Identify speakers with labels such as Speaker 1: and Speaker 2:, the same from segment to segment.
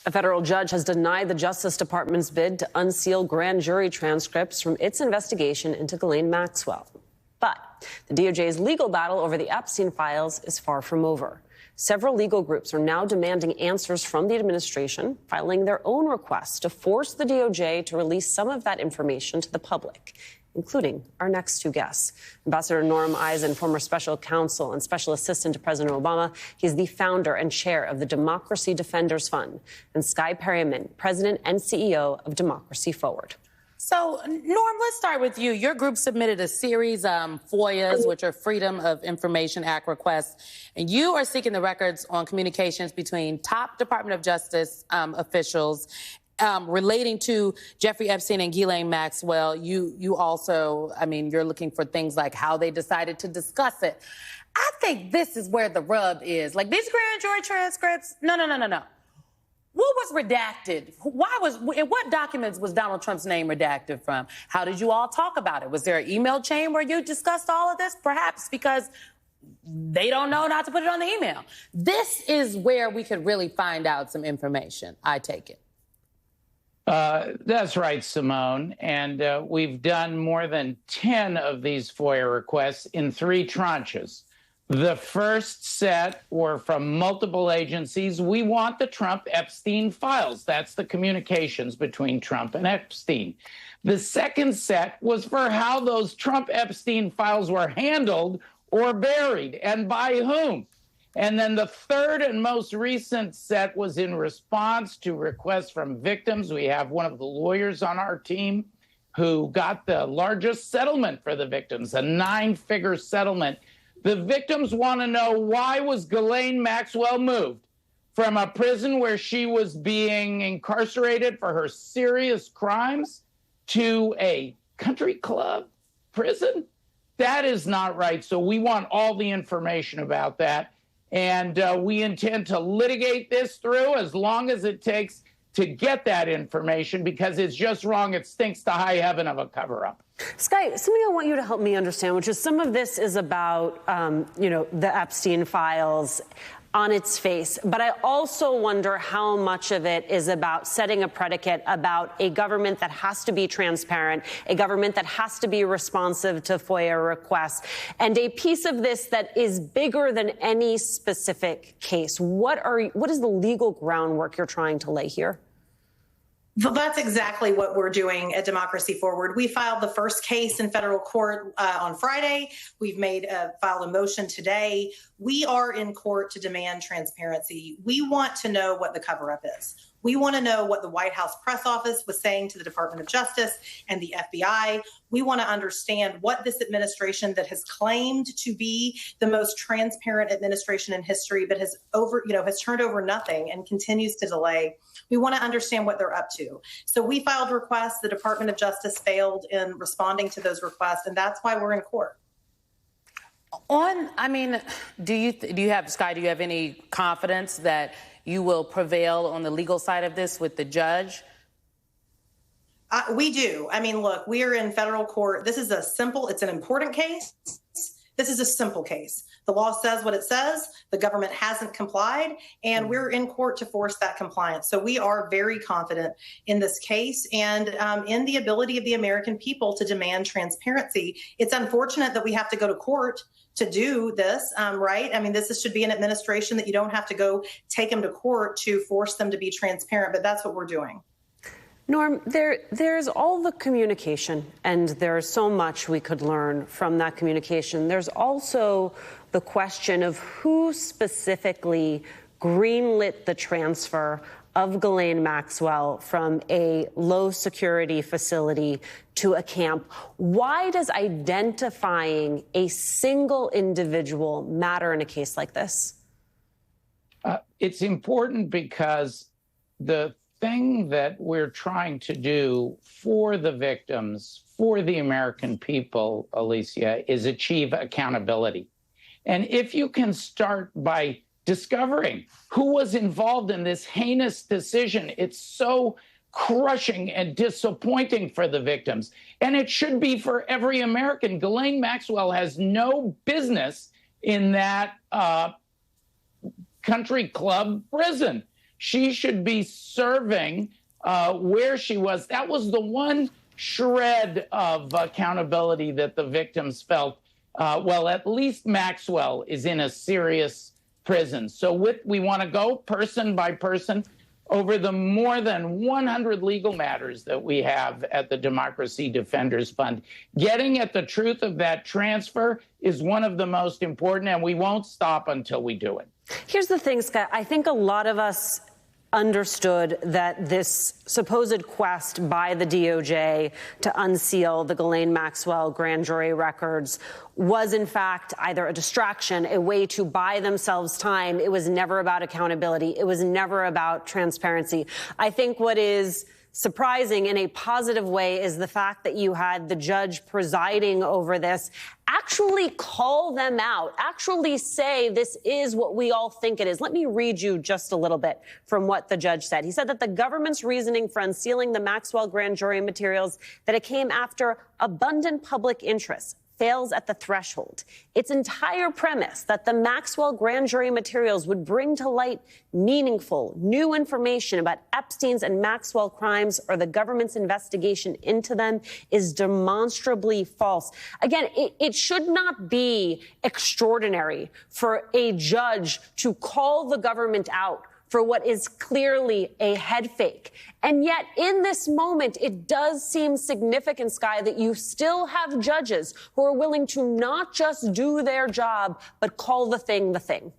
Speaker 1: A federal judge has denied the Justice Department's bid to unseal grand jury transcripts from its investigation into Ghislaine Maxwell. But the DOJ's legal battle over the Epstein files is far from over. Several legal groups are now demanding answers from the administration, filing their own requests to force the DOJ to release some of that information to the public, including our next two guests. Ambassador Norm Eisen, former special counsel and special assistant to President Obama. He's the founder and chair of the Democracy Defenders Fund. And Skye Perryman, president and CEO of Democracy Forward.
Speaker 2: So, Norm, let's start with you. Your group submitted a series of FOIAs, which are Freedom of Information Act requests, and you are seeking the records on communications between top Department of Justice officials relating to Jeffrey Epstein and Ghislaine Maxwell. You also, you're looking for things like how they decided to discuss it. I think this is where the rub is. Like, these grand jury transcripts, no. What was redacted? In what documents was Donald Trump's name redacted from? How did you all talk about it? Was there an email chain where you discussed all of this? Perhaps because they don't know not to put it on the email. This is where we could really find out some information, I take it.
Speaker 3: That's right, Simone. And we've done more than 10 of these FOIA requests in 3 tranches. The first set were from multiple agencies. We want the Trump-Epstein files. That's the communications between Trump and Epstein. The second set was for how those Trump-Epstein files were handled or buried and by whom. And then the third and most recent set was in response to requests from victims. We have one of the lawyers on our team who got the largest settlement for the victims, a 9-figure settlement. The victims want to know, why was Ghislaine Maxwell moved from a prison where she was being incarcerated for her serious crimes to a country club prison? That is not right. So we want all the information about that. And we intend to litigate this through as long as it takes to get that information, because it's just wrong. It stinks to high heaven of a cover-up.
Speaker 1: Skye, something I want you to help me understand, which is some of this is about, the Epstein files on its face. But I also wonder how much of it is about setting a predicate about a government that has to be transparent, a government that has to be responsive to FOIA requests, and a piece of this that is bigger than any specific case. What is the legal groundwork you're trying to lay here?
Speaker 4: Well, that's exactly what we're doing at Democracy Forward. We filed the first case in federal court on Friday. We've filed a motion today. We are in court to demand transparency. We want to know what the cover-up is. We want to know what the White House press office was saying to the Department of Justice and the FBI. We want to understand what this administration that has claimed to be the most transparent administration in history, but has turned over nothing and continues to delay. We want to understand what they're up to. So we filed requests. The Department of Justice failed in responding to those requests, and that's why we're in court.
Speaker 2: Do you have any confidence that you will prevail on the legal side of this with the judge?
Speaker 4: We do. Look, we are in federal court. It's an important case. This is a simple case. The law says what it says. The government hasn't complied, and we're in court to force that compliance. So we are very confident in this case and in the ability of the American people to demand transparency. It's unfortunate that we have to go to court to do this, right? This should be an administration that you don't have to go take them to court to force them to be transparent, but that's what we're doing.
Speaker 1: Norm, there's all the communication, and there's so much we could learn from that communication. There's also the question of who specifically greenlit the transfer of Ghislaine Maxwell from a low-security facility to a camp. Why does identifying a single individual matter in a case like this?
Speaker 3: It's important because the thing that we're trying to do for the victims, for the American people, Alicia, is achieve accountability. And if you can start by discovering who was involved in this heinous decision, it's so crushing and disappointing for the victims. And it should be for every American. Ghislaine Maxwell has no business in that country club prison. She should be serving where she was. That was the one shred of accountability that the victims felt. Well, at least Maxwell is in a serious prison. So we want to go person by person over the more than 100 legal matters that we have at the Democracy Defenders Fund. Getting at the truth of that transfer is one of the most important, and we won't stop until we do it.
Speaker 1: Here's the thing, Scott. I think a lot of us understood that this supposed quest by the DOJ to unseal the Ghislaine Maxwell grand jury records was, in fact, either a distraction, a way to buy themselves time. It was never about accountability. It was never about transparency. I think what is surprising in a positive way is the fact that you had the judge presiding over this actually call them out, actually say this is what we all think it is. Let me read you just a little bit from what the judge said. He said that the government's reasoning for unsealing the Maxwell grand jury materials, that it came after abundant public interest, fails at the threshold. Its entire premise that the Maxwell grand jury materials would bring to light meaningful, new information about Epstein's and Maxwell crimes or the government's investigation into them is demonstrably false. Again, it should not be extraordinary for a judge to call the government out for what is clearly a head fake. And yet, in this moment, it does seem significant, Skye, that you still have judges who are willing to not just do their job, but call the thing the thing.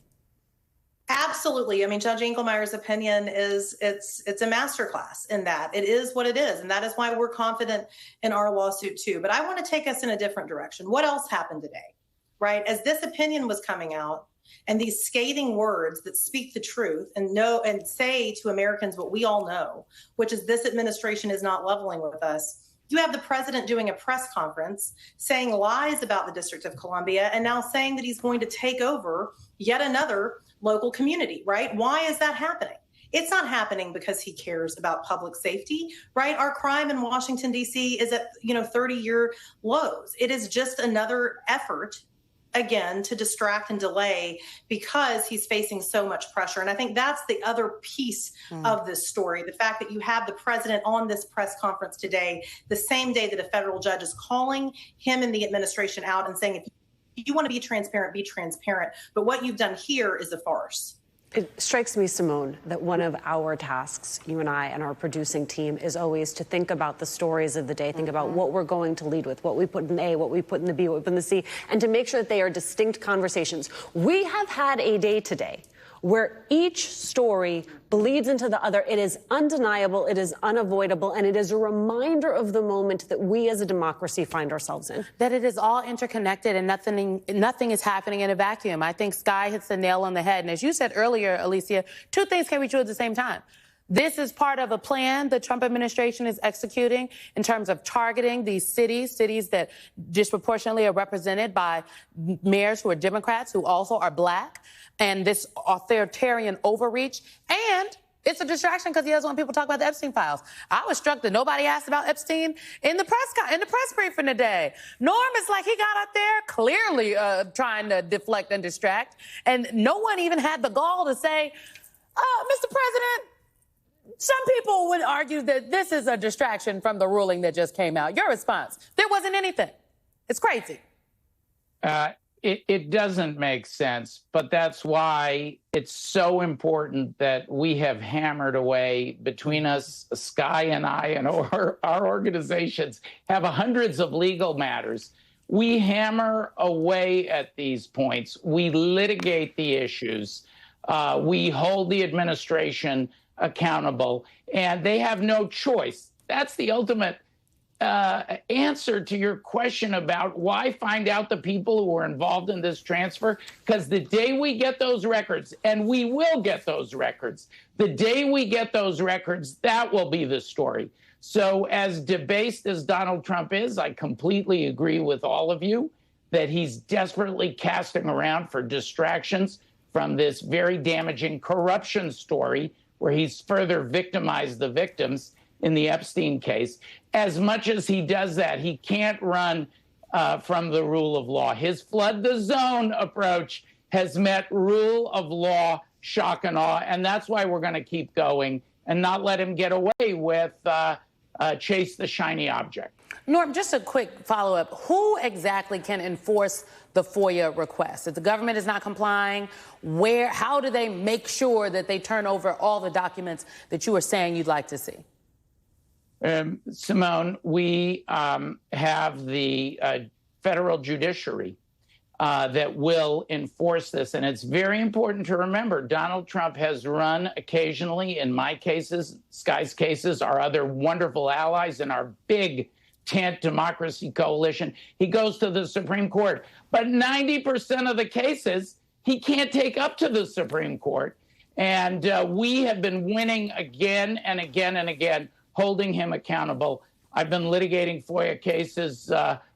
Speaker 4: Absolutely. I mean, Judge Engelmeyer's opinion is it's a masterclass in that. It is what it is. And that is why we're confident in our lawsuit, too. But I want to take us in a different direction. What else happened today, right? As this opinion was coming out, and these scathing words that speak the truth and know and say to Americans what we all know, which is this administration is not leveling with us. You have the president doing a press conference saying lies about the District of Columbia and now saying that he's going to take over yet another local community, right? Why is that happening? It's not happening because he cares about public safety, right? Our crime in Washington, D.C. is at, 30-year lows. It is just another effort, again, to distract and delay because he's facing so much pressure. And I think that's the other piece of this story, the fact that you have the president on this press conference today, the same day that a federal judge is calling him and the administration out and saying, if you want to be transparent, be transparent. But what you've done here is a farce.
Speaker 1: It strikes me, Simone, that one of our tasks, you and I and our producing team, is always to think about the stories of the day, think about what we're going to lead with, what we put in A, what we put in the B, what we put in the C, and to make sure that they are distinct conversations. We have had a day today where each story bleeds into the other. It is undeniable, it is unavoidable, and it is a reminder of the moment that we as a democracy find ourselves in.
Speaker 2: That it is all interconnected and nothing is happening in a vacuum. I think Skye hits the nail on the head. And as you said earlier, Alicia, two things can be true at the same time. This is part of a plan the Trump administration is executing in terms of targeting these cities that disproportionately are represented by mayors who are Democrats, who also are Black, and this authoritarian overreach. And it's a distraction because he doesn't want people to talk about the Epstein files. I was struck that nobody asked about Epstein in the press briefing today. Norm is like he got up there clearly trying to deflect and distract, and no one even had the gall to say, Mr. President, some people would argue that this is a distraction from the ruling that just came out. Your response? There wasn't anything. It's crazy.
Speaker 3: It doesn't make sense, but that's why it's so important that we have hammered away between us, Skye and I, and our organizations have hundreds of legal matters. We hammer away at these points. We litigate the issues. We hold the administration accountable, and they have no choice. That's the ultimate answer to your question about why find out the people who were involved in this transfer. Because the day we get those records, and we will get those records, the day we get those records, that will be the story. So as debased as Donald Trump is, I completely agree with all of you that he's desperately casting around for distractions from this very damaging corruption story where he's further victimized the victims in the Epstein case. As much as he does that, he can't run from the rule of law. His flood the zone approach has met rule of law shock and awe. And that's why we're going to keep going and not let him get away with chase the shiny object.
Speaker 2: Norm, just a quick follow-up. Who exactly can enforce the FOIA request? If the government is not complying, how do they make sure that they turn over all the documents that you are saying you'd like to see?
Speaker 3: Simone, we have the federal judiciary that will enforce this. And it's very important to remember, Donald Trump has run occasionally, in my cases, Skye's cases, our other wonderful allies in our big tent democracy coalition. He goes to the Supreme Court. But 90% of the cases, he can't take up to the Supreme Court. And we have been winning again and again and again, holding him accountable. I've been litigating FOIA cases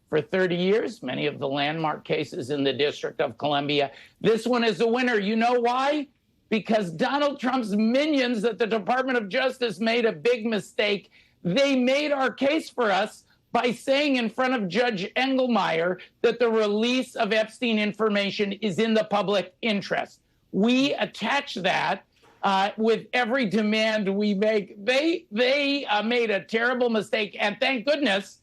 Speaker 3: for 30 years, many of the landmark cases in the District of Columbia. This one is a winner. You know why? Because Donald Trump's minions at the Department of Justice made a big mistake. They made our case for us by saying in front of Judge Engelmeyer that the release of Epstein information is in the public interest. We attach that with every demand we make. They made a terrible mistake, and thank goodness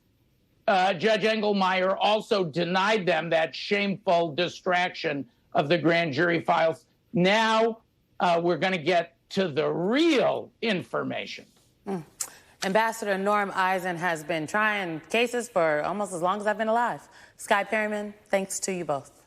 Speaker 3: Judge Engelmeyer also denied them that shameful distraction of the grand jury files. Now we're going to get to the real information.
Speaker 2: Ambassador Norm Eisen has been trying cases for almost as long as I've been alive. Skye, Perryman, thanks to you both.